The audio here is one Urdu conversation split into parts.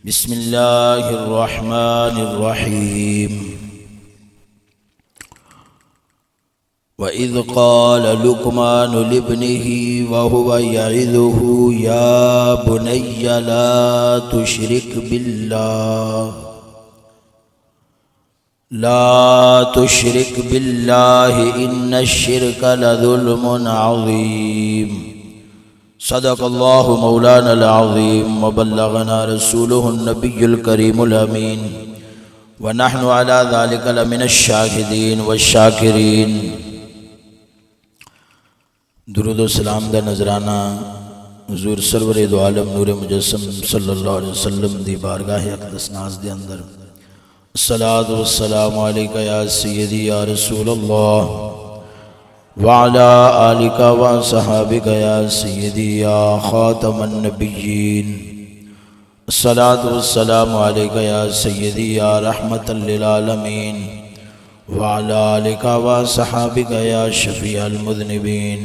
بسم اللہ الرحمن الرحیم وَإِذْ قَالَ لُقْمَانُ لِابْنِهِ وَهُوَ يَعِظُهُ يَا بُنَيَّ لَا تُشْرِكْ بِاللَّهِ إِنَّ الشِّرْكَ لَظُلْمٌ عَظِيمٌ صدق اللہ مولانا العظیم وبلغنا رسولہ النبی الکریم الامین ونحن على ذلك لمن الشاہدین والشاکرین۔ درود و سلام دا نظرانہ حضور سرور دو عالم نور مجسم صلی اللہ علیہ وسلم دی بارگاہ اقدس ناز دے اندر الصلاة والسلام علیکہ یا سیدی یا رسول اللہ وعلى آلك وصحابك يا سيدي يا خاتم النبيين الصلاة والسلام عليك يا سيدي يا رحمة للعالمين وعلى آلك وصحابك يا شفيع المذنبين۔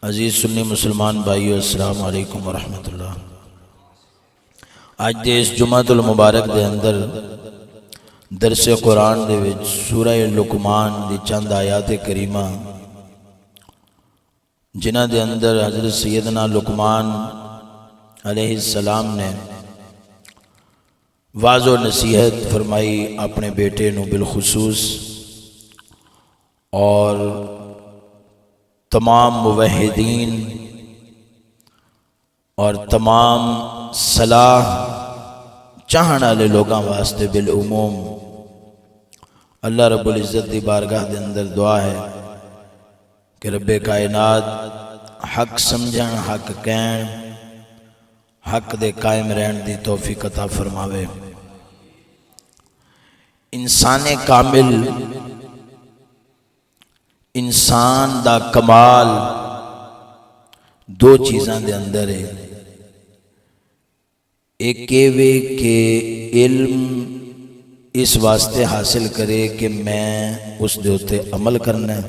عزیز سنی مسلمان بھائیو، السلام علیکم ورحمۃ اللہ۔ آج دے اس جمعۃ المبارک دے اندر درس قرآن دے وچ سورہ لقمان دی چند آیات کریمہ جنہ دے اندر حضرت سیدنا لقمان علیہ السلام نے واعظ و نصیحت فرمائی اپنے بیٹے نو بالخصوص، اور تمام موحدین اور تمام صلاح چاہن والے لوگاں واسطے بالعموم اللہ رب العزت دی بارگاہ دے اندر دعا ہے کہ رب کائنات حق سمجھن، حق کہن، حق دے قائم رہن دی توفیق عطا فرماوے۔ انسان کامل، انسان دا کمال دو چیزاں دے اندر ہے۔ ایک وے کہ علم اس واسطے حاصل کرے کہ میں اس دے اتے عمل کرنا ہے،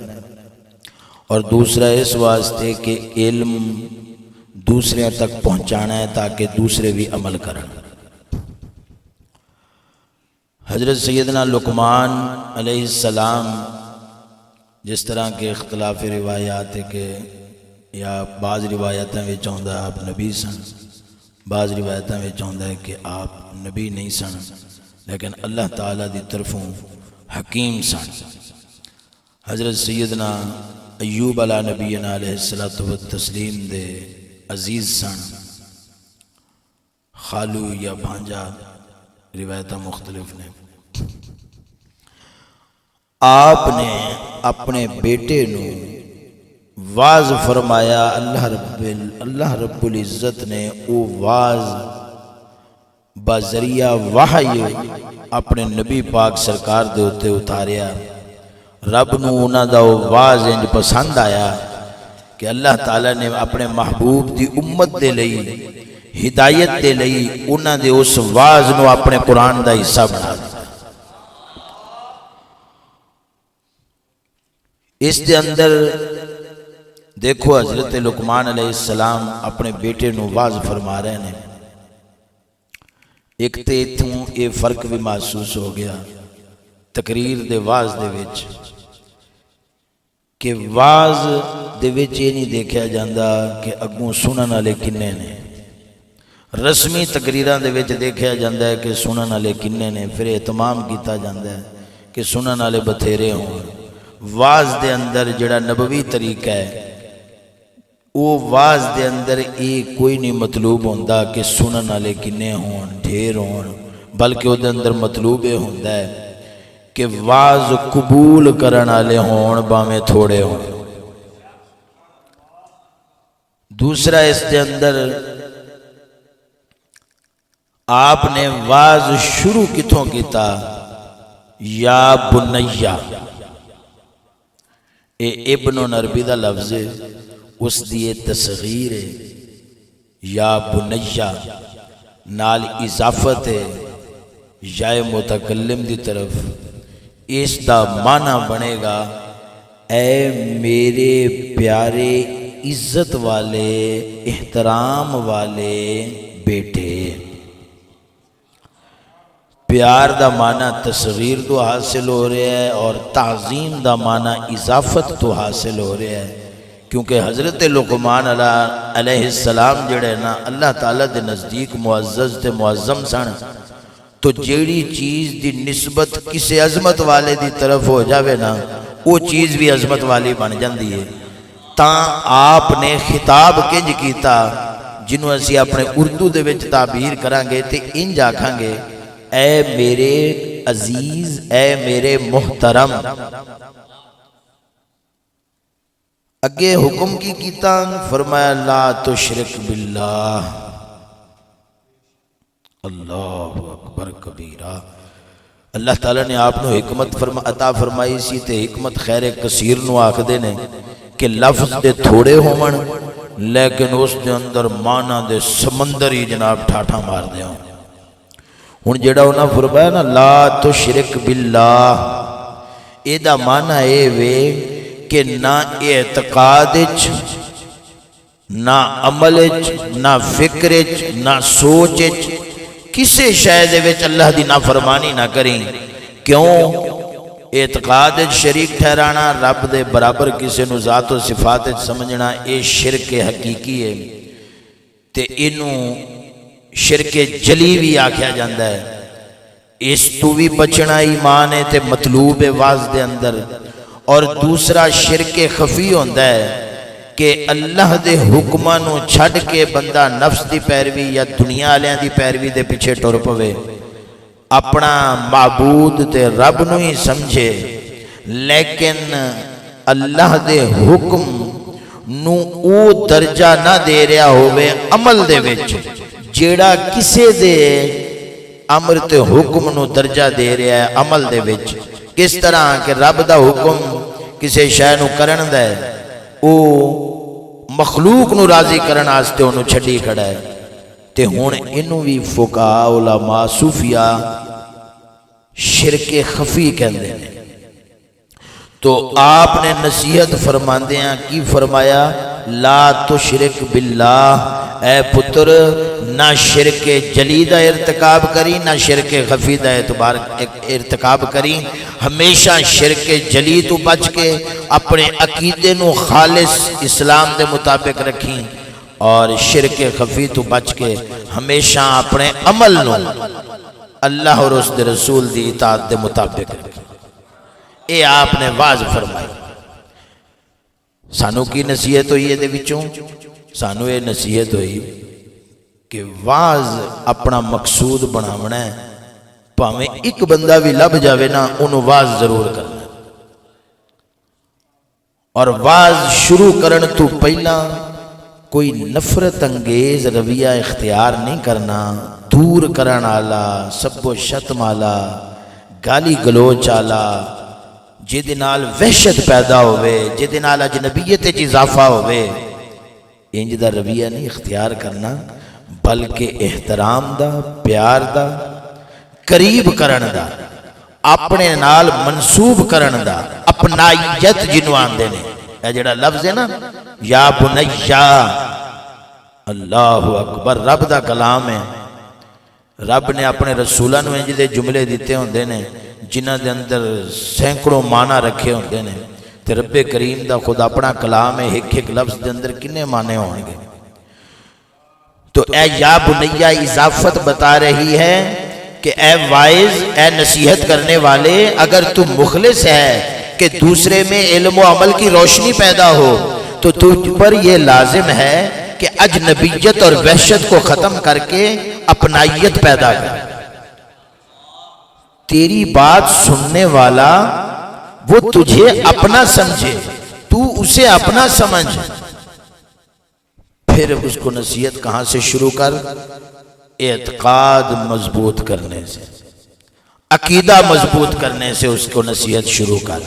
اور دوسرا اس واسطے کہ علم دوسرے تک پہنچانا ہے تاکہ دوسرے بھی عمل کریں۔ حضرت سیدنا لقمان علیہ السلام جس طرح کے اختلاف روایات ہے کہ یا بعض روایتوں میں چاہتا ہے آپ نبی سن، بعض روایتوں میں چاہتا ہے کہ آپ نبی نہیں سن، لیکن اللہ تعالیٰ دی طرفوں حکیم سن۔ حضرت سیدنا ایوب علیہ نبینا علیہ السلام دے عزیز سن، خالو یا بھانجا روایتیں مختلف نے۔ آپ نے اپنے بیٹے نو واز فرمایا، اللہ رب العزت نے او واز بذریعہ وحی اپنے نبی پاک سرکار دے اتے اتاریا۔ رب نو انہاں دا واز انج پسند آیا کہ اللہ تعالیٰ نے اپنے محبوب دی امت دے لئی، ہدایت دے لئی انہاں دے اس واز نو اپنے قرآن دا حصہ بنا دیا۔ اس دے اندر دیکھو حضرت لقمان علیہ السلام اپنے بیٹے نو واز فرما رہے ہیں۔ ایک تے اتھوں یہ فرق بھی محسوس ہو گیا تقریر دے واز دے وچ کہ واز دے وچ یہ نہیں دیکھا جاندہ کہ اگوں سنن والے کنے نے، رسمی تقریراں دے وچ دیکھا جاندہ ہے کہ سنن والے کنے نے، پھر اہتمام کیتا جاندہ ہے کہ سنن والے بتھیرے ہوں۔ واز دے اندر جڑا نبوی طریقہ ہے وہ واز دے اندر ایک کوئی نہیں مطلوب ہوندہ کہ سنن والے کنے ہون، ڈھیر ہون، بلکہ وہ دے اندر مطلوب یہ ہوندہ ہے کہ واز قبول کرن والے ہون باویں تھوڑے ہون۔ دوسرا اس دے اندر آپ نے واز شروع کتوں کیتا، یا بنیہ، اے ابن و نربی دا لفظ ہے، اس دیئے تصغیر ہے، یا بنیہ نال اضافت ہے یا متکلم دی طرف۔ اس دا معنی بنے گا اے میرے پیارے عزت والے احترام والے بیٹے۔ پیار دا معنی تصغیر تو حاصل ہو رہا ہے اور تعظیم دا معنی اضافت تو حاصل ہو رہا ہے، کیونکہ حضرت لقمان علیہ السلام جڑے نا اللہ تعالیٰ دے نزدیک معزز تے معظم سن، تو جیڑی چیز دی نسبت کسی عظمت والے دی طرف ہو جاوے نا وہ چیز بھی عظمت والی بن جاندی ہے۔ تاں آپ نے خطاب کنج کیتا جنہوں اسی اپنے اردو دے وچ تعبیر کرانگے تے انج آکھاں گے، اے میرے عزیز، اے میرے محترم۔ اگے حکم کی کیتا، فرمایا لا تشرک باللہ، اللہ اکبر کبیرہ۔ اللہ تعالیٰ نے آپ نے حکمت عطا فرمائی سی تے حکمت خیر کثیر نو آکھ دے نے کہ لفظ دے تھوڑے ہومن لیکن اس دے اندر معنی دے سمندری جناب ٹھاٹھا مار دے ہوں۔ ہن جڑا انہاں فرمایا نا لا تشرک باللہ، اے دا معنی اے وے کہ نہ اعتقاد وچ، نہ عمل وچ، نہ فکر وچ، نہ سوچ وچ کسے شے دے وچ اللہ دی نافرمانی نہ کریں۔ کیوں؟ اعتقاد شریک ٹھہرانا، رب دے برابر کسے نو ذات و صفات سمجھنا، اے شرک حقیقی ہے تے اینوں شرک جلی بھی آکھیا جاندا ہے۔ اس تو بھی بچنا ایمان ہے تے مطلوب ہے واز دے اندر۔ اور دوسرا شرک خفی ہوندا ہے کہ اللہ دے حکماں نو چھڈ کے بندہ نفس دی پیروی یا دنیا والیاں دی پیروی دے پیچھے ٹر پوے، اپنا معبود تے رب نو ہی سمجھے لیکن اللہ دے حکم نو او درجہ نہ دے رہا ہوئے عمل دے وچ جیڑا کسے دے امر تے حکم نو درجہ دے رہا ہے عمل دے وچ۔ کس طرح کہ رب دا حکم کسے شے نو کرن دا ہے، او مخلوق نو راضی کرن واسطے اونوں چھڈی کھڑا ہے۔ تے ہن اینوں وی فقہاء علماء صوفیاء شرک خفی کہندے نے۔ تو آپ نے نصیحت فرماندے ہیں کی فرمایا، لا تشرک باللہ، اے پتر نہ شرک جلی دا ارتکاب کری نہ شرک خفی دا ارتکاب کری، ہمیشہ شرک جلی تو بچ کے اپنے عقیدے نو خالص اسلام دے مطابق رکھیں، اور شرک خفی تو بچ کے ہمیشہ اپنے عمل نو اللہ اور اس دے رسول دی اطاعت دے مطابق رکھیں۔ اے آپ نے واض فرمائی۔ سانو کی نصیحت ہوئی ہے دے وچوں؟ سانو یہ نصیحت ہوئی کہ واض اپنا مقصود بناونا ہے، پاویں ایک بندہ بھی لب جاوے نا انہوں واض ضرور کرنا ہے، اور واض شروع کرن تو پہلا کوئی نفرت انگیز رویہ اختیار نہیں کرنا، دور کرن آلا، سب و شتم آلا، گالی گلوچ آلا، جدے نال وحشت پیدا ہوئے، جدے نال اجنبیت اضافہ ہوئے، انج دا رویہ نہیں اختیار کرنا، بلکہ احترام دا، پیار دا، قریب کرن دا، اپنے نال منسوب کرن دا، اپنائیت جنوں آندے نے۔ اے جڑا لفظ ہے نا یا بنیا، اللہ اکبر، رب دا کلام ہے۔ رب نے اپنے رسولہ نو انج دے جملے دیتے ہوندے نے جنہ دے اندر سینکڑوں معنی رکھے ہوندے نے، تے رب کریم دا خود اپنا کلام ہے، ایک ایک لفظ دے اندر کنے معنی ہوں گے۔ تو اے یا بنیا اضافت بتا رہی ہے کہ اے وائز، اے نصیحت کرنے والے، اگر تم مخلص ہے کہ دوسرے میں علم و عمل کی روشنی پیدا ہو تو تجھ پر یہ لازم ہے کہ اجنبیت اور وحشت کو ختم کر کے اپنائیت پیدا کر۔ تیری بات سننے والا وہ تجھے اپنا سمجھے، تو اسے اپنا سمجھ۔ پھر اس کو نصیحت کہاں سے شروع کر؟ اعتقاد مضبوط کرنے سے، عقیدہ مضبوط کرنے سے اس کو نصیحت شروع کر۔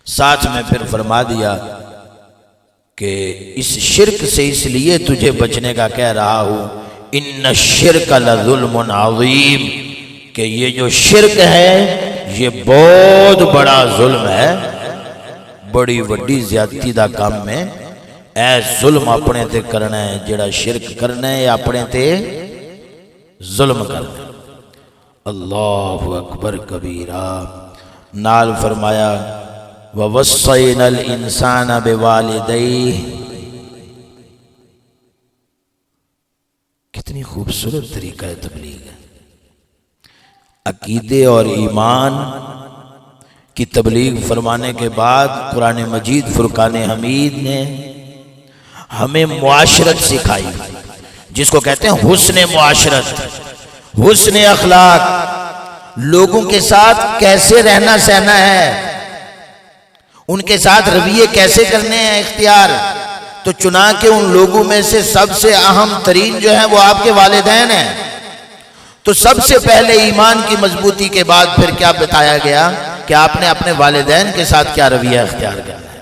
ساتھ میں پھر فرما دیا کہ اس شرک سے اس لیے تجھے بچنے کا کہہ رہا ہوں، ان الشرک لظلم عظیم، کہ یہ جو شرک ہے یہ بہت بڑا ظلم ہے، بڑی وڈی زیادتی دا کام ہے۔ اے ظلم اپنے تے کرنا ہے، جڑا شرک کرنا ہے اپنے تے ظلم کرنا ہے۔ اللہ اکبر کبیرہ۔ نال فرمایا وَوَصَّيْنَا الْإِنسَانَ بِوَالِدَيْهِ۔ کتنی خوبصورت طریقہ تبلیغ ہے۔ عقیدے اور ایمان کی تبلیغ فرمانے کے بعد قرآن مجید فرقان حمید نے ہمیں معاشرت سکھائی، جس کو کہتے ہیں حسن معاشرت، حسن اخلاق، لوگوں کے ساتھ کیسے رہنا سہنا ہے، ان کے ساتھ رویے کیسے کرنے ہیں اختیار۔ تو چنانکہ ان لوگوں میں سے سب سے اہم ترین جو ہیں وہ آپ کے والدین ہیں۔ تو سب سے پہلے ایمان کی مضبوطی کے بعد پھر کیا بتایا گیا کہ آپ نے اپنے والدین کے ساتھ کیا رویہ اختیار کرنا ہے۔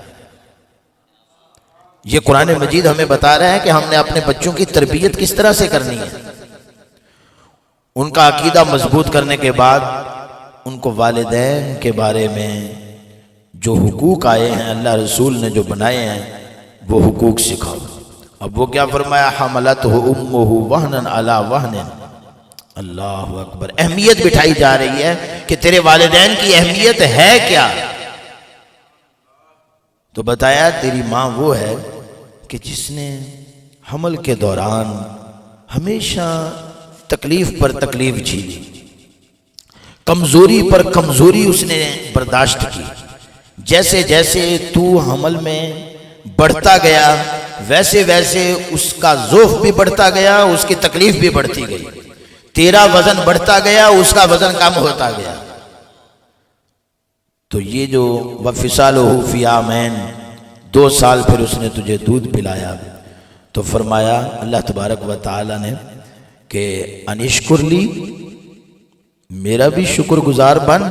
یہ قرآن مجید ہمیں بتا رہا ہے کہ ہم نے اپنے بچوں کی تربیت کس طرح سے کرنی ہے۔ ان کا عقیدہ مضبوط کرنے کے بعد ان کو والدین کے بارے میں جو حقوق آئے ہیں، اللہ رسول نے جو بنائے ہیں، وہ حقوق سکھاؤ۔ اب وہ کیا فرمایا؟ حملتہ امہ وہنن علی وہن۔ اللہ اکبر، اہمیت بٹھائی جا رہی ہے کہ تیرے والدین کی اہمیت ہے کیا۔ تو بتایا تیری ماں وہ ہے کہ جس نے حمل کے دوران ہمیشہ تکلیف پر تکلیف جھیلی، کمزوری پر کمزوری اس نے برداشت کی۔ جیسے جیسے تو حمل میں بڑھتا گیا ویسے ویسے اس کا ضعف بھی بڑھتا گیا، اس کی تکلیف بھی بڑھتی گئی۔ تیرا وزن بڑھتا گیا، اس کا وزن کم ہوتا گیا۔ تو یہ جو وَفِصَالُهُ فِي عَامَيْنِ، 2 سال پھر اس نے تجھے دودھ پلایا۔ تو فرمایا اللہ تبارک و تعالی نے کہ انشکر لی، میرا بھی شکر گزار بن،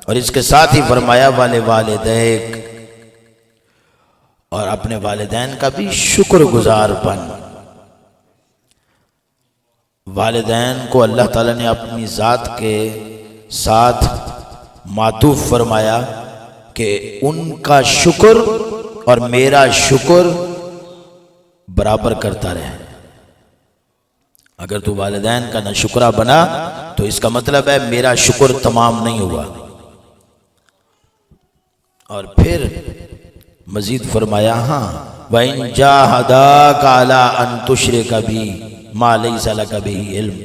اور اس کے ساتھ ہی فرمایا وَلِوَالِدَيْكَ، اور اپنے والدین کا بھی شکر گزار بن۔ والدین کو اللہ تعالیٰ نے اپنی ذات کے ساتھ معطوف فرمایا کہ ان کا شکر اور میرا شکر برابر کرتا رہے۔ اگر تو والدین کا نہ شکرہ بنا تو اس کا مطلب ہے میرا شکر تمام نہیں ہوا۔ اور پھر مزید فرمایا ہاں وَإِن جَاهَدَاكَ عَلَىٰ أَن تُشْرِكَ بِي مَا لَيْسَ لَكَ بِهِ عِلْمٌ،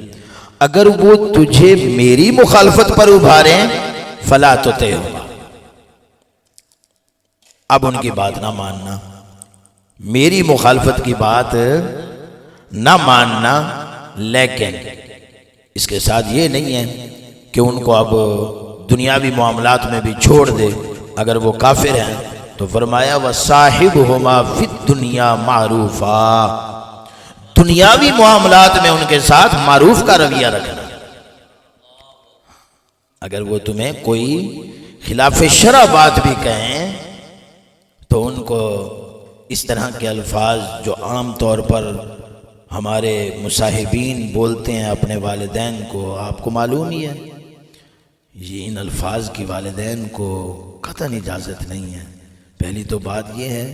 اگر وہ تجھے میری مخالفت پر ابھاریں فَلَا تُطِعْهُمَا، اب ان کی بات نہ ماننا، میری مخالفت کی بات نہ ماننا، لیکن اس کے ساتھ یہ نہیں ہے کہ ان کو اب دنیاوی معاملات میں بھی چھوڑ دے۔ اگر وہ کافر ہیں تو فرمایا وَصَاحِبْهُمَا فِي الدُّنْيَا مَعْرُوفًا، دنیاوی معاملات میں ان کے ساتھ معروف کا رویہ رکھنا۔ اگر وہ تمہیں کوئی خلاف شرع بات بھی کہیں تو ان کو اس طرح کے الفاظ جو عام طور پر ہمارے مصاحبین بولتے ہیں اپنے والدین کو، آپ کو معلوم ہی ہے، یہ ان الفاظ کی والدین کو قطعاً اجازت نہیں ہے۔ پہلی تو بات یہ ہے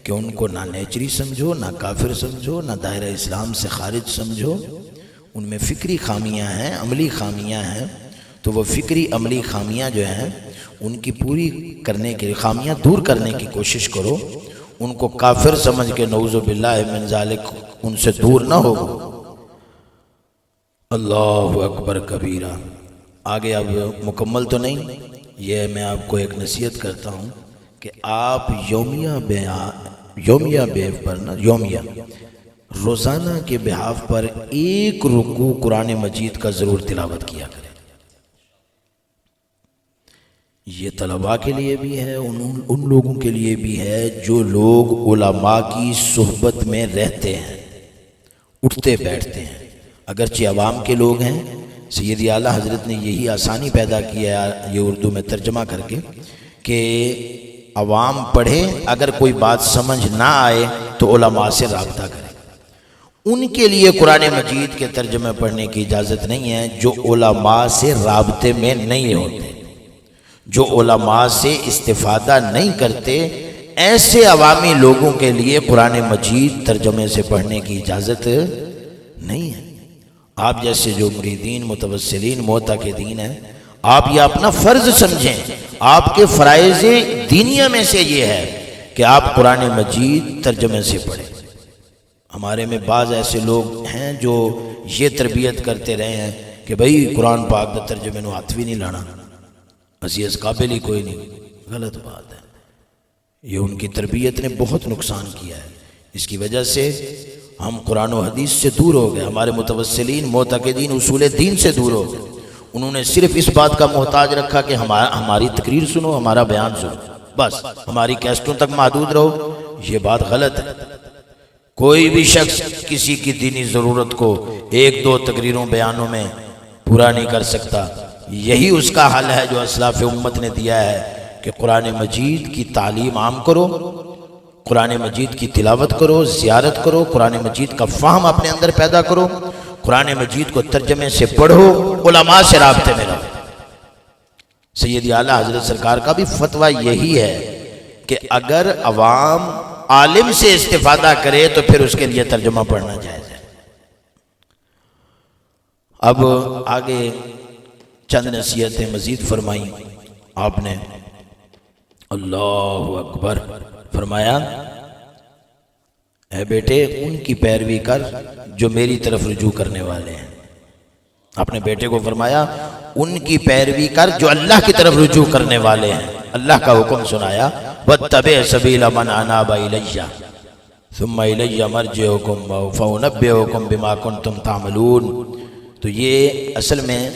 کہ ان کو نہ نیچری سمجھو، نہ کافر سمجھو، نہ دائرہ اسلام سے خارج سمجھو۔ ان میں فکری خامیاں ہیں، عملی خامیاں ہیں، تو وہ فکری عملی خامیاں جو ہیں ان کی پوری کرنے کے خامیاں دور کرنے کی کوشش کرو۔ ان کو کافر سمجھ کے نعوذ باللہ من ذالک ان سے دور نہ ہو۔ اللہ اکبر کبیرہ۔ آگے اب مکمل تو نہیں، یہ میں آپ کو ایک نصیحت کرتا ہوں کہ آپ یومیہ روزانہ کے بحاف پر ایک رکوع قرآن مجید کا ضرور تلاوت کیا کریں۔ یہ طلباء کے لیے بھی ہے، ان لوگوں کے لیے بھی ہے جو لوگ علماء کی صحبت میں رہتے ہیں، اٹھتے بیٹھتے ہیں۔ اگرچہ عوام کے لوگ ہیں، سید اعلیٰ حضرت نے یہی آسانی پیدا کیا ہے یہ اردو میں ترجمہ کر کے کہ عوام پڑھیں، اگر کوئی بات سمجھ نہ آئے تو علماء سے رابطہ کریں۔ ان کے لیے قرآن مجید کے ترجمے پڑھنے کی اجازت نہیں ہے جو علماء سے رابطے میں نہیں ہوتے، جو علماء سے استفادہ نہیں کرتے، ایسے عوامی لوگوں کے لیے قرآن مجید ترجمے سے پڑھنے کی اجازت نہیں ہے۔ آپ جیسے جو مریدین متوسلین معتقدین ہیں، آپ یہ اپنا فرض سمجھیں. آپ کے فرائض دینیہ میں سے یہ ہے کہ آپ قرآن مجید ترجمے سے پڑھیں. ہمارے میں بعض ایسے لوگ ہیں جو یہ تربیت کرتے رہے ہیں کہ بھئی قرآن پاک دا ترجمے نو ہاتھ بھی نہیں لانا، اسی اس قابل ہی کوئی نہیں. غلط بات ہے. یہ ان کی تربیت نے بہت نقصان کیا ہے. اس کی وجہ سے ہم قرآن و حدیث سے دور ہو گئے. ہمارے متوسلین معتقدین اصول دین سے دور ہو گئے. انہوں نے صرف اس بات کا محتاج رکھا کہ ہماری تقریر سنو، ہمارا بیان سنو، بس ہماری کیسٹوں تک محدود رہو. یہ بات غلط ہے. کوئی بھی شخص کسی کی دینی ضرورت کو ایک دو تقریروں بیانوں میں پورا نہیں کر سکتا. یہی اس کا حل ہے جو اسلاف امت نے دیا ہے کہ قرآن مجید کی تعلیم عام کرو، قرآن مجید کی تلاوت کرو، زیارت کرو، قرآن مجید کا فہم اپنے اندر پیدا کرو، قرآن مجید کو ترجمے سے پڑھو، علماء سے رابطے میں رہو. سید اعلیٰ حضرت سرکار کا بھی فتویٰ یہی ہے کہ اگر عوام عالم سے استفادہ کرے تو پھر اس کے لیے ترجمہ پڑھنا جائز ہے. اب آگے چند نصیحتیں مزید فرمائیں آپ نے. اللہ اکبر. فرمایا اے بیٹے ان کی پیروی کر جو میری طرف رجوع کرنے والے ہیں. اپنے بیٹے کو فرمایا ان کی پیروی کر جو اللہ کی طرف رجوع کرنے والے ہیں. اللہ کا حکم سنایا وَاتَّبِعْ سَبِيلَ مَنْ أَنَابَ إِلَيَّ ثُمَّ إِلَيَّ مَرْجِعُكُمْ فَأُنَبِّئُكُمْ بِمَا كُنْتُمْ تَعْمَلُونَ. تو یہ اصل میں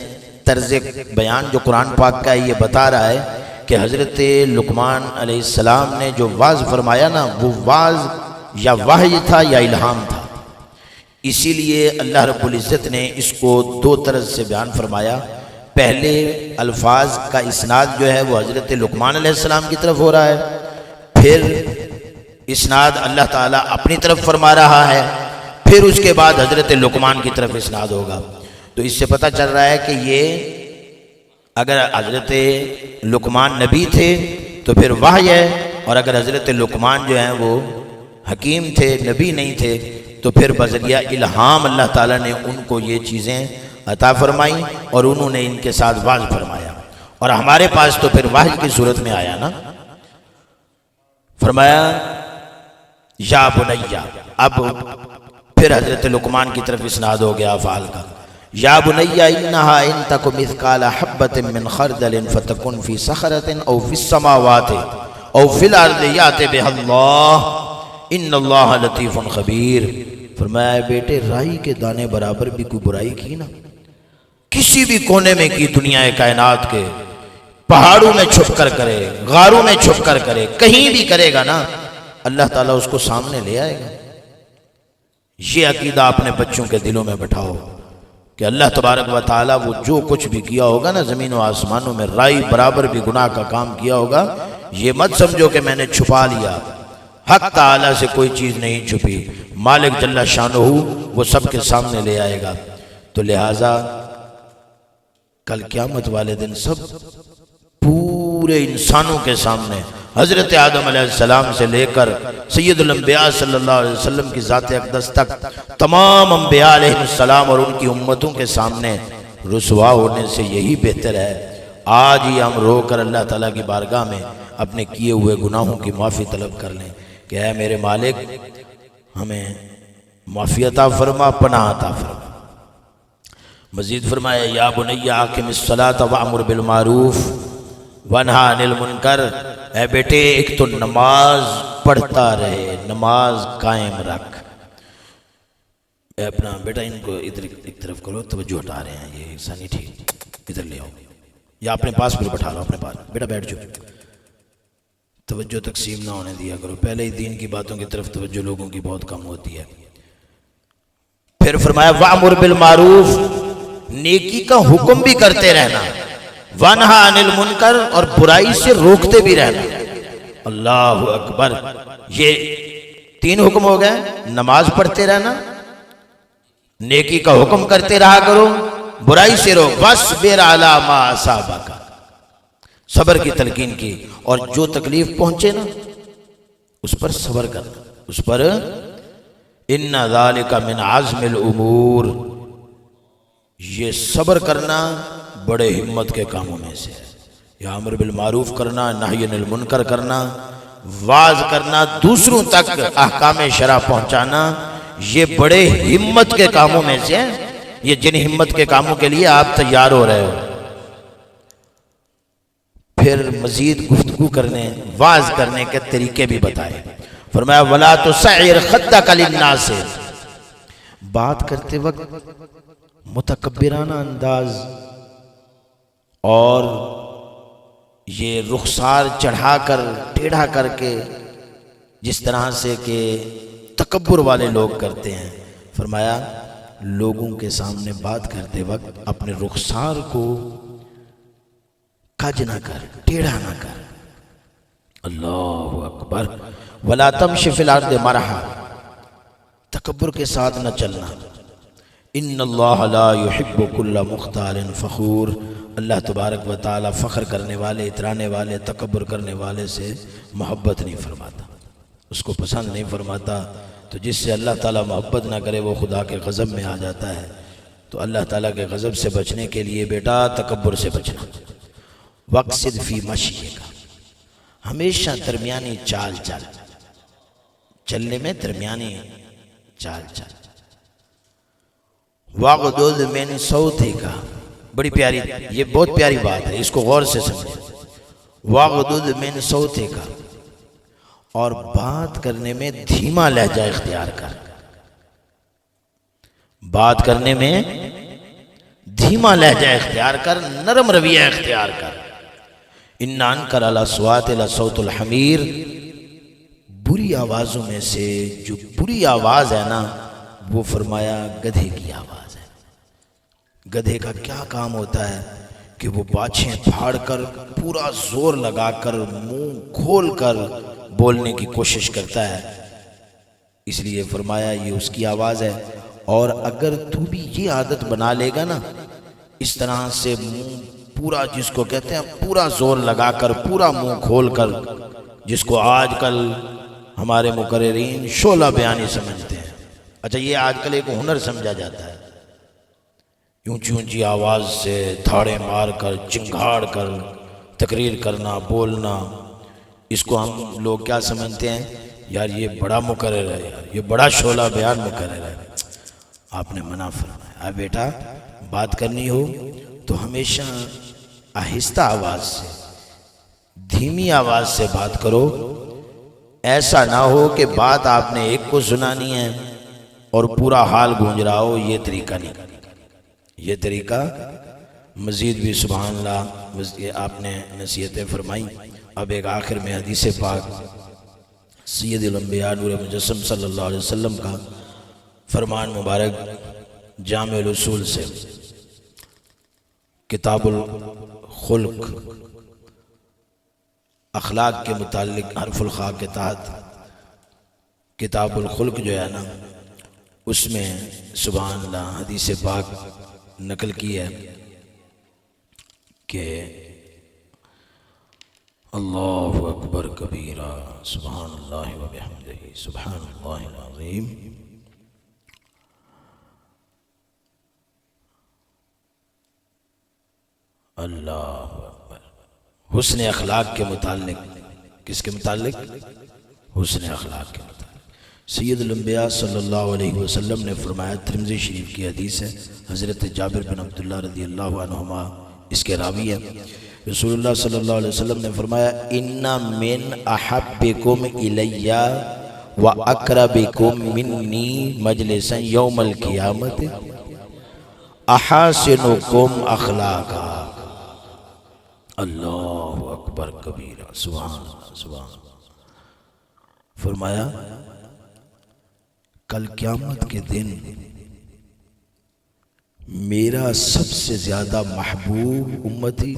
طرز بیان جو قرآن پاک کا یہ بتا رہا ہے کہ حضرت لقمان علیہ السلام نے جو واعظ فرمایا نا، وہ واعظ یا وحی تھا یا الہام تھا. اسی لیے اللہ رب العزت نے اس کو دو طرز سے بیان فرمایا. پہلے الفاظ کا اسناد جو ہے وہ حضرت لقمان علیہ السلام کی طرف ہو رہا ہے، پھر اسناد اللہ تعالیٰ اپنی طرف فرما رہا ہے، پھر اس کے بعد حضرت لقمان کی طرف اسناد ہوگا. تو اس سے پتہ چل رہا ہے کہ یہ اگر حضرت لقمان نبی تھے تو پھر وحی ہے، اور اگر حضرت لقمان جو ہیں وہ حکیم تھے، نبی نہیں تھے، تو پھر بذریعہ الہام اللہ تعالیٰ نے ان کو یہ چیزیں عطا فرمائیں اور انہوں نے ان کے ساتھ واعظ فرمایا. اور ہمارے پاس تو پھر وحی کی صورت میں آیا نا. فرمایا یا بنیہ. اب پھر حضرت لقمان کی طرف اسناد ہو گیا افعال کا. یا بنیہ انہا ان تک مثقال حبۃ من خردل فتکن فی صخرۃ او فی السماوات او فی الارض یأت بہا اللہ ان اللہ لطیف خبیر. فرمایا بیٹے رائی کے دانے برابر بھی کوئی برائی کی نا، کسی بھی کونے میں کی دنیا کائنات کے، پہاڑوں میں چھپ کر کرے، غاروں میں چھپ کر کرے، کہیں بھی کرے گا نا، اللہ تعالیٰ اس کو سامنے لے آئے گا. یہ عقیدہ اپنے بچوں کے دلوں میں بٹھاؤ کہ اللہ تبارک و تعالیٰ وہ جو کچھ بھی کیا ہوگا نا زمین و آسمانوں میں، رائی برابر بھی گناہ کا کام کیا ہوگا، یہ مت سمجھو کہ میں نے چھپا لیا. حق تعالیٰ سے کوئی چیز نہیں چھپی. مالک جل شانہ وہ سب کے سامنے لے آئے گا. تو لہٰذا کل قیامت والے دن سب پورے انسانوں کے سامنے حضرت آدم علیہ السلام سے لے کر سید الانبیاء صلی اللہ علیہ وسلم کی ذات اقدس تک تمام انبیاء علیہ السلام اور ان کی امتوں کے سامنے رسوا ہونے سے یہی بہتر ہے آج ہی ہم رو کر اللہ تعالیٰ کی بارگاہ میں اپنے کیے ہوئے گناہوں کی معافی طلب کر لیں کہ اے میرے مالک ہمیں معافی عطا فرما، پناہ عطا فرما. مزید فرمایا یا بنی اقم الصلاۃ وامر بالمعروف وانہا عن المنکر. اے بیٹے ایک تو نماز پڑھتا رہے، نماز قائم رکھ. اے اپنا بیٹا ان کو ادھر ایک طرف کرو، توجہ ہٹا رہے ہیں، یہ ایسا نہیں ٹھیک، ادھر لے آؤ یا اپنے پاس پھر بٹھا لو اپنے پاس. بیٹا بیٹھ جاؤ، توجہ تقسیم نہ ہونے دیا کرو. پہلے ہی دین کی باتوں کی طرف توجہ لوگوں کی بہت کم ہوتی ہے. پھر فرمایا وَأْمُرْ بِالْمَعْرُوفِ، نیکی کا حکم بھی کرتے رہنا، وَانْهَا عَنِ الْمُنْكَرِ، اور برائی سے روکتے بھی رہنا. اللہ اکبر. یہ تین حکم ہو گئے، نماز پڑھتے رہنا، نیکی کا حکم کرتے رہا کرو، برائی سے روک. وَاصْبِرْ عَلَىٰ مَا أَصَابَكَ، صبر کی تلقین کی، اور جو تکلیف پہنچے نا اس پر صبر کرنا، اس پر. ان ذالک من عزم الامور، یہ صبر کرنا بڑے ہمت کے کاموں میں سے ہے۔ یہ امر بالمعروف کرنا، نہی عن المنکر کرنا، واعظ کرنا، دوسروں تک احکام شرع پہنچانا، یہ بڑے ہمت کے کاموں میں سے ہے۔ یہ جن ہمت کے کاموں کے لیے آپ تیار ہو رہے ہو، پھر مزید گفتگو کرنے، واعظ کرنے کے طریقے بھی بتائے۔ فرمایا وَلَا تُسَعِّرْ خَدَّكَ لِلنَّاسِ، بات کرتے وقت متکبرانہ انداز اور یہ رخسار چڑھا کر ٹیڑھا کر کے جس طرح سے کہ تکبر والے لوگ کرتے ہیں، فرمایا لوگوں کے سامنے بات کرتے وقت اپنے رخسار کو کج نہ کر، ٹیڑھا نہ کر۔ اللہ اکبر۔ وَلَا تَمْشِ فِي الْأَرْضِ مَرَحًا، تکبر کے ساتھ نہ چلنا۔ ان اللہ لا يحب كل مختال فخور، اللہ تبارک و تعالی فخر کرنے والے، اترانے والے، تکبر کرنے والے سے محبت نہیں فرماتا، اس کو پسند نہیں فرماتا۔ تو جس سے اللہ تعالیٰ محبت نہ کرے وہ خدا کے غضب میں آ جاتا ہے۔ تو اللہ تعالیٰ کے غضب سے بچنے کے لیے بیٹا تکبر سے بچنا۔ وَقْصِدْ فِي مَشْيِكَ، ہمیشہ درمیانی چال چل، چلنے میں درمیانی چال چل۔ وَغْضُضْ مِنْ صَوْتِكَ، بڑی پیاری، یہ بہت پیاری بات ہے، اس کو غور سے سمجھیں۔ وَغْضُضْ مِنْ صَوْتِكَ، اور بات کرنے میں دھیما لہجہ اختیار کر، بات کرنے میں دھیما لہجہ اختیار کر، نرم رویہ اختیار کر۔ اِنَّ أَنْكَرَ الْأَصْوَاتِ لَصَوْتُ الْحَمِيرِ، بری آوازوں میں سے جو بری آواز ہے نا، وہ فرمایا گدھے کی آواز ہے۔ گدھے کا کیا کام ہوتا ہے کہ وہ باچھیں پھاڑ کر پورا زور لگا کر منہ کھول کر بولنے کی کوشش کرتا ہے، اس لیے فرمایا یہ اس کی آواز ہے۔ اور اگر تو بھی یہ عادت بنا لے گا نا، اس طرح سے منہ پورا، جس کو کہتے ہیں پورا زور لگا کر، پورا منہ کھول کر، جس کو آج کل ہمارے مقررین شعلہ بیانی سمجھتے ہیں۔ اچھا، یہ آج کل ایک ہنر سمجھا جاتا ہے، اونچی اونچی آواز سے تھاڑے مار کر، چنگھاڑ کر تقریر کرنا، بولنا، اس کو ہم لوگ کیا سمجھتے ہیں؟ یار یہ بڑا مقرر ہے، یار یہ بڑا شعلہ بیان مقرر ہے۔ آپ نے منع فرمایا بیٹا، بات کرنی ہو تو ہمیشہ آہستہ آواز سے، دھیمی آواز سے بات کرو۔ ایسا نہ ہو کہ بات آپ نے ایک کو سنانی ہے اور پورا حال گونج رہا ہو، یہ طریقہ نہیں۔ یہ طریقہ مزید بھی سبحان اللہ، یہ آپ نے نصیحتیں فرمائی۔ اب ایک آخر میں حدیث پاک سید الانبیاء نور مجسم صلی اللہ علیہ وسلم کا فرمان مبارک جامع الاصول سے، کتاب الخلق، اخلاق کے متعلق حرف الخاء کے تحت کتاب الخلق جو ہے نا، اس میں سبحان اللہ حدیث پاک نقل کی ہے کہ اللہ اکبر کبیرہ، سبحان اللہ و بحمدہ، سبحان اللہ العظیم۔ اللہ اکبر۔ حسن اخلاق کے متعلق، کس کے متعلق؟ حسن اخلاق کے متعلق سید الانبیاء صلی اللہ علیہ وسلم نے فرمایا، ترمذی شریف کی حدیث ہے، حضرت جابر بن عبداللہ رضی اللہ عنہما اس کے راوی ہے، رسول اللہ صلی اللہ علیہ وسلم نے فرمایا ان من احبکم الی و اقربکم منی مجلسا یوم القیامت احاسنکم اخلاقا۔ اللہ اکبر کبیرہ، سبحان اللہ، سبحان اللہ۔ فرمایا کل قیامت کے دن میرا سب سے زیادہ محبوب امتی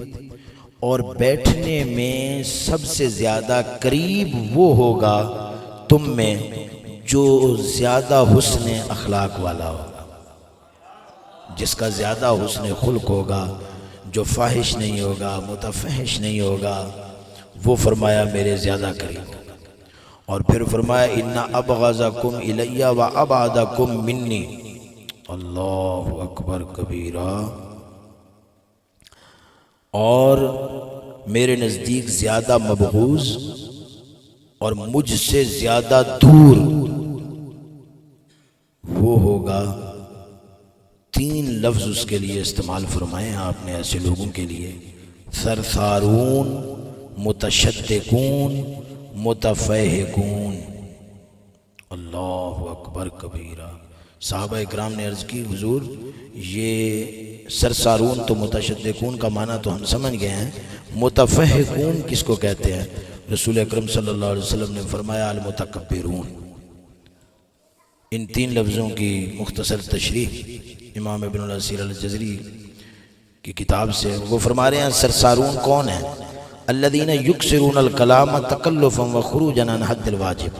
اور بیٹھنے میں سب سے زیادہ قریب وہ ہوگا تم میں جو زیادہ حسن اخلاق والا ہوگا، جس کا زیادہ حسن خلق ہوگا، جو فاحش نہیں ہوگا، متفحش نہیں ہوگا، وہ فرمایا میرے زیادہ قریب ہوگا۔ اور پھر فرمایا ان ابغضکم الی و ابعدکم منی، اللہ اکبر کبیرہ، اور میرے نزدیک زیادہ مبغوض اور مجھ سے زیادہ دور وہ ہوگا. 3 لفظ اس کے لیے استعمال فرمائے ہیں آپ نے ایسے لوگوں کے لیے: ثرثارون، متشدقون، متفہقون. اللہ اکبر کبیرہ. صحابہ اکرام نے عرض کی حضور یہ ثرثارون تو متشدقون کا معنی تو ہم سمجھ گئے ہیں، متفہقون کس کو کہتے ہیں؟ رسول اکرم صلی اللہ علیہ وسلم نے فرمایا المتکبرون. ان 3 لفظوں کی مختصر تشریح امام ابن الاسیر الجزری کی کتاب سے وہ فرما رہے ہیں ثرثارون کون ہیں؟ الذین یکثرون الکلام تکلفا وخروجا عن حد الواجب.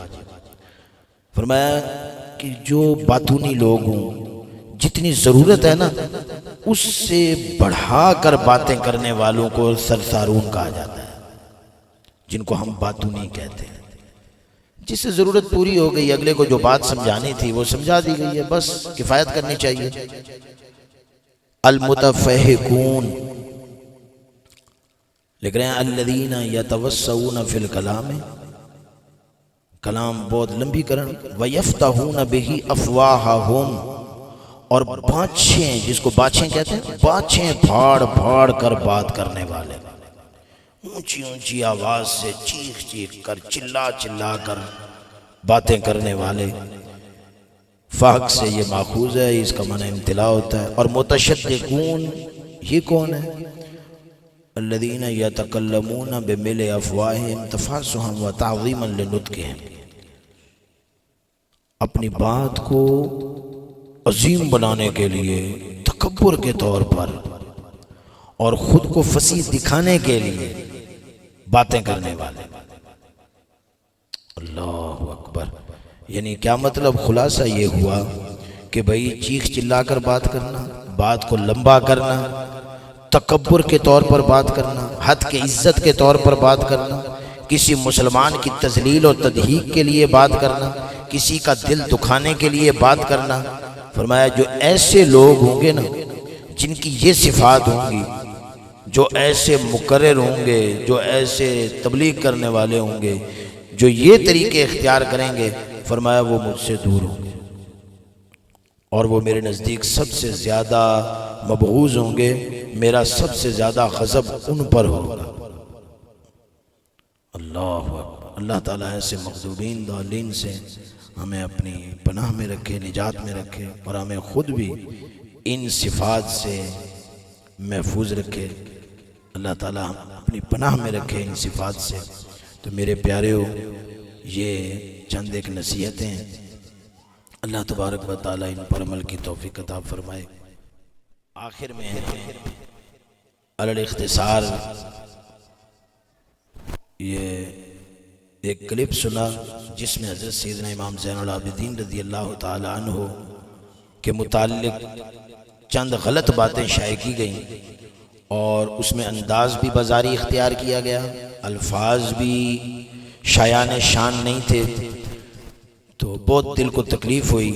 فرمایا کہ جو باتونی لوگ ہوں، جتنی ضرورت ہے نا اس سے بڑھا کر باتیں کرنے والوں کو ثرثارون کہا جاتا ہے، جن کو ہم باتونی کہتے ہیں. جس سے ضرورت پوری ہو گئی، اگلے کو جو بات سمجھانی تھی وہ سمجھا دی گئی ہے، بس کفایت کرنی چاہیے. المتفہقون لکھ رہے ہیں الذین یتوسعون فی الکلام، کلام بہت لمبی کرن، ویفتحون بہ افواہہم، اور باچھیں، جس کو باچھیں کہتے ہیں، باچھیں پھاڑ پھاڑ کر بات کرنے والے، اونچی اونچی آواز سے چیخ چیخ کر، چلا چلا کر باتیں کرنے والے. فحق سے یہ ماخوذ ہے، اس کا معنی امتلاء ہوتا ہے. اور متشدقون یہ کون ہے؟ الذین یتکلمون بملء افواہہم تفاصحا وتعظیما لنطقہم، اپنی بات کو عظیم بنانے کے لیے، تکبر کے طور پر اور خود کو فصیح دکھانے کے لیے باتیں کرنے والے. اللہ اکبر. یعنی کیا مطلب؟ خلاصہ یہ ہوا کہ بھئی چیخ چلا کر بات کرنا، بات کو لمبا کرنا، تکبر کے طور پر بات کرنا، حد کے عزت کے طور پر بات کرنا، کسی مسلمان کی تذلیل و تضحیک کے لیے بات کرنا، کسی کا دل دکھانے کے لیے بات کرنا. فرمایا جو ایسے لوگ ہوں گے نا، جن کی یہ صفات ہوں گی، جو ایسے مقرر ہوں گے، جو ایسے تبلیغ کرنے والے ہوں گے، جو یہ طریقے اختیار کریں گے، فرمایا وہ مجھ سے دور ہوں گے اور وہ میرے نزدیک سب سے زیادہ مبغوض ہوں گے. میرا سب سے زیادہ غضب ان پر ہوگا. اللہ اکبر. اللہ تعالیٰ ایسے مغضوبین ضالین سے ہمیں اپنی پناہ میں رکھے، نجات میں رکھے، اور ہمیں خود بھی ان صفات سے محفوظ رکھے. اللہ تعالیٰ اپنی پناہ میں رکھے ان صفات سے. تو میرے پیارےو، یہ چند ایک نصیحتیں ہیں. اللہ تبارک و تعالیٰ ان پر عمل کی توفیق عطا فرمائے. آخر میں علی الاختصار یہ ایک کلپ سنا جس میں حضرت سیدنا امام زین العابدین رضی اللہ تعالی عنہ کے متعلق چند غلط باتیں شائع کی گئیں، اور اس میں انداز بھی بازاری اختیار کیا گیا، الفاظ بھی شایان شان نہیں تھے. تو بہت دل کو تکلیف ہوئی.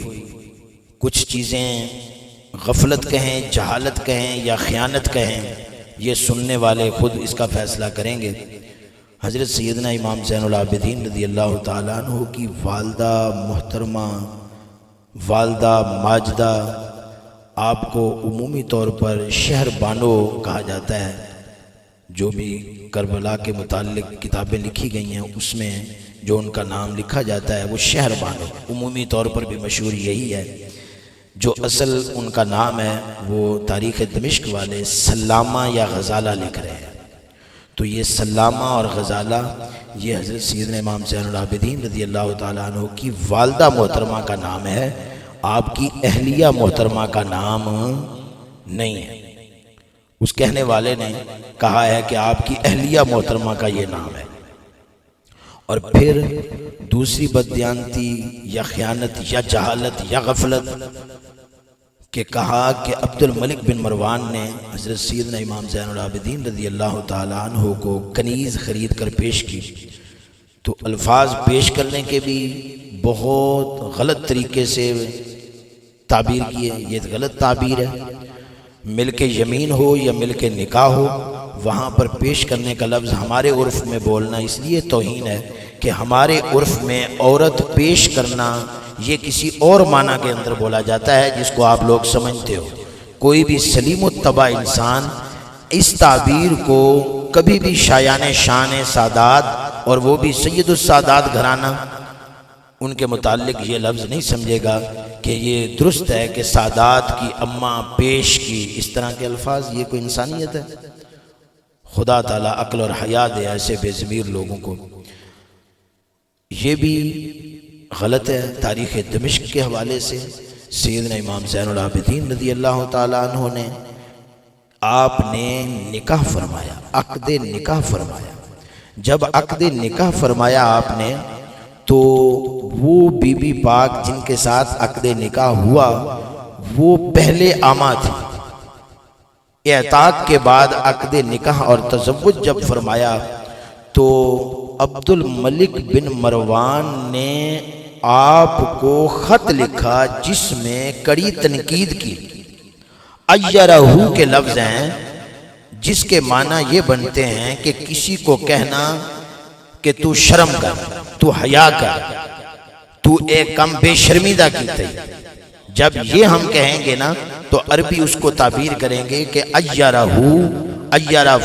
کچھ چیزیں غفلت کہیں، جہالت کہیں یا خیانت کہیں، یہ سننے والے خود اس کا فیصلہ کریں گے. حضرت سیدنا امام زین العابدین رضی اللہ تعالیٰ عنہ کی والدہ محترمہ، والدہ ماجدہ، آپ کو عمومی طور پر شہر بانو کہا جاتا ہے. جو بھی کربلا کے متعلق کتابیں لکھی گئی ہیں اس میں جو ان کا نام لکھا جاتا ہے وہ شہر بانو، عمومی طور پر بھی مشہور یہی ہے. جو اصل ان کا نام ہے وہ تاریخ دمشق والے سلامہ یا غزالہ لکھ رہے ہیں. تو یہ سلامہ اور غزالہ یہ حضرت سیدنا امام زین العابدین رضی اللہ تعالیٰ عنہ کی والدہ محترمہ کا نام ہے، آپ کی اہلیہ محترمہ کا نام نہیں ہے. اس کہنے والے نے کہا ہے کہ آپ کی اہلیہ محترمہ کا یہ نام ہے. اور پھر دوسری بددیانتی یا خیانت یا جہالت یا غفلت کہ کہا کہ عبد الملک بن مروان نے حضرت سیدنا امام زین العابدین رضی اللہ تعالیٰ عنہ کو کنیز خرید کر پیش کی. تو الفاظ پیش کرنے کے بھی بہت غلط طریقے سے تعبیر کی ہے، یہ غلط تعبیر ہے۔ ملک یمین ہو یا ملک نکاح ہو، وہاں پر پیش کرنے کا لفظ ہمارے عرف میں بولنا اس لیے توہین ہے کہ ہمارے عرف میں عورت پیش کرنا یہ کسی اور معنی کے اندر بولا جاتا ہے جس کو آپ لوگ سمجھتے ہو۔ کوئی بھی سلیم الطبع انسان اس تعبیر کو کبھی بھی شایان شان سادات، اور وہ بھی سید السادات گھرانہ، ان کے متعلق یہ لفظ نہیں سمجھے گا کہ یہ درست ہے کہ سادات کی اماں پیش کی، اس طرح کے الفاظ، یہ کوئی انسانیت ہے؟ خدا تعالیٰ عقل اور حیا دے ایسے بے ضمیر لوگوں کو۔ یہ بھی غلط ہے۔ تاریخ دمشق کے حوالے سے سیدنا امام زین العابدین رضی اللہ تعالیٰ عنہ نے، آپ نے نکاح فرمایا، عقد نکاح فرمایا۔ جب عقد نکاح فرمایا آپ نے، تو وہ بی بی پاک جن کے ساتھ عقد نکاح ہوا وہ پہلے آما تھی۔ اعتاق کے بعد عقد نکاح اور تزوج جب فرمایا تو عبد الملک بن مروان نے آپ کو خط لکھا جس میں کڑی تنقید کی۔ ایرہ کے لفظ ہیں جس کے معنی یہ بنتے ہیں کہ کسی کو کہنا کہ تو شرم کر، تو حیا کر، تو ایک کم بے شرمیدہ کی تھی۔ جب یہ ہم کہیں گے نا تو عربی اس کو تعبیر کریں گے کہ ایرہ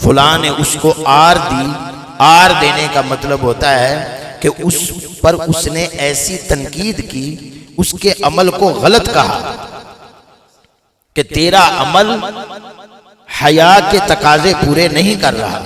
فلان نے اس کو آر دی۔ آر دینے کا مطلب ہوتا ہے کہ اس پر اس نے ایسی تنقید کی، اس کے عمل کو غلط کہا کہ تیرا عمل حیا کے تقاضے پورے نہیں کر رہا،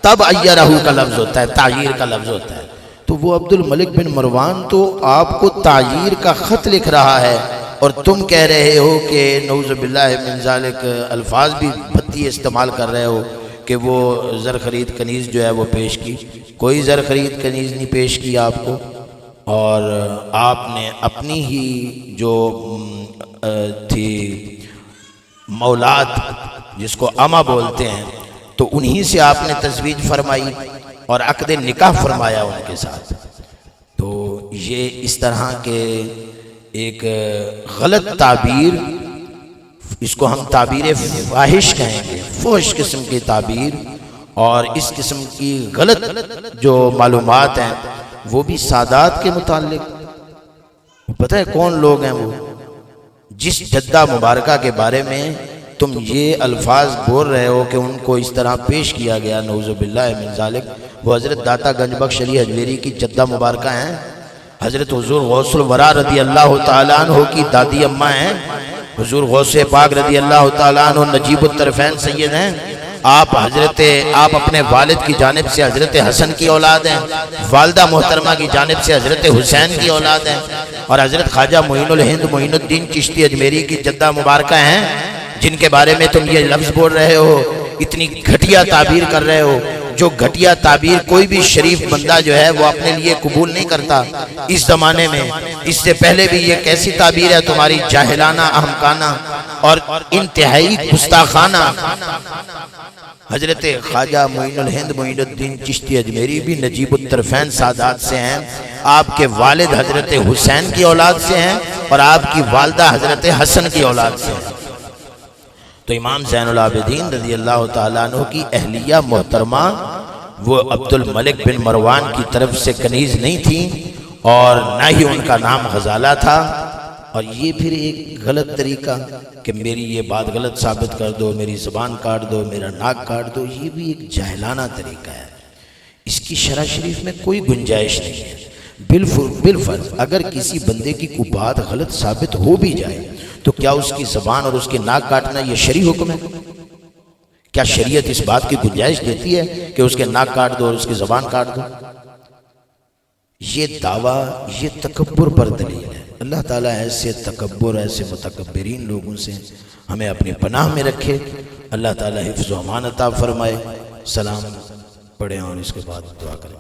تب ایرہ کا لفظ ہوتا ہے، تعییر کا لفظ ہوتا ہے۔ تو وہ عبد الملک بن مروان تو آپ کو تعییر کا خط لکھ رہا ہے، اور تم کہہ رہے ہو کہ نعوذ باللہ من ذالک الفاظ بھی بھتی استعمال کر رہے ہو کہ وہ زر خرید کنیز جو ہے وہ پیش کی۔ کوئی زر خرید کنیز نہیں پیش کی آپ کو، اور آپ نے اپنی ہی جو تھی مولات جس کو اما بولتے ہیں، تو انہی سے آپ نے تزویج فرمائی اور عقد نکاح فرمایا ان کے ساتھ۔ تو یہ اس طرح کے ایک غلط تعبیر، اس کو ہم تعبیر فاحش کہیں گے، فحش قسم کی تعبیر، اور اس قسم کی غلط جو معلومات ہیں وہ بھی سادات کے متعلق۔ پتہ ہے کون لوگ ہیں وہ؟ جس جدہ مبارکہ کے بارے میں تم یہ الفاظ بول رہے ہو کہ ان کو اس طرح پیش کیا گیا، نعوذ باللہ من ذالک، وہ حضرت داتا گنج بخش علی حجویری کی جدہ مبارکہ ہیں، حضرت حضور غوث الورا رضی اللہ تعالیٰ عنہ کی دادی اماں ہیں، حضور غوث پاک رضی اللہ تعالیٰ عنہ نجیب الطرفین سید ہیں، آپ اپنے والد کی جانب سے حضرت حسن کی اولاد ہیں، والدہ محترمہ کی جانب سے حضرت حسین کی اولاد ہیں، اور حضرت خواجہ معین الہند معین الدین چشتی اجمیری کی جدہ مبارکہ ہیں، جن کے بارے میں تم یہ لفظ بول رہے ہو، اتنی گھٹیا تعبیر کر رہے ہو، جو گھٹیا تعبیر کوئی بھی شریف بندہ جو ہے وہ اپنے لیے قبول نہیں کرتا اس زمانے میں۔ اس سے پہلے بھی یہ کیسی تعبیر ہے تمہاری، جاہلانہ، احمقانہ اور انتہائی گستاخانہ۔ حضرت خواجہ معین الہند معین الدین چشتی اجمیری بھی نجیب الطرفین سادات سے ہیں، آپ کے والد حضرت حسین کی اولاد سے ہیں، اور آپ کی والدہ حضرت حسن کی اولاد سے ہیں۔ تو امام زین العابدین رضی اللہ تعالیٰ عنہ کی اہلیہ محترمہ وہ عبد الملک بن مروان کی طرف سے کنیز نہیں تھی، اور نہ ہی ان کا نام غزالہ تھا۔ اور یہ پھر ایک غلط طریقہ کہ میری یہ بات غلط ثابت کر دو، میری زبان کاٹ دو، میرا ناک کاٹ دو، یہ بھی ایک جاہلانہ طریقہ ہے، اس کی شرع شریف میں کوئی گنجائش نہیں ہے۔ بالفرض اگر کسی بندے کی کوئی بات غلط ثابت ہو بھی جائے تو کیا اس کی زبان اور اس کے ناک کاٹنا یہ شرعی حکم ہے؟ کیا شریعت اس بات کی گنجائش دیتی ہے کہ اس کے ناک کاٹ دو اور اس کی زبان کاٹ دو؟ یہ دعویٰ یہ تکبر پر دلیل ہے۔ اللہ تعالیٰ ایسے تکبر، ایسے متکبرین لوگوں سے ہمیں اپنی پناہ میں رکھے۔ اللہ تعالیٰ حفظ و امان عطا فرمائے۔ سلام پڑھیں اور اس کے بعد دعا کریں۔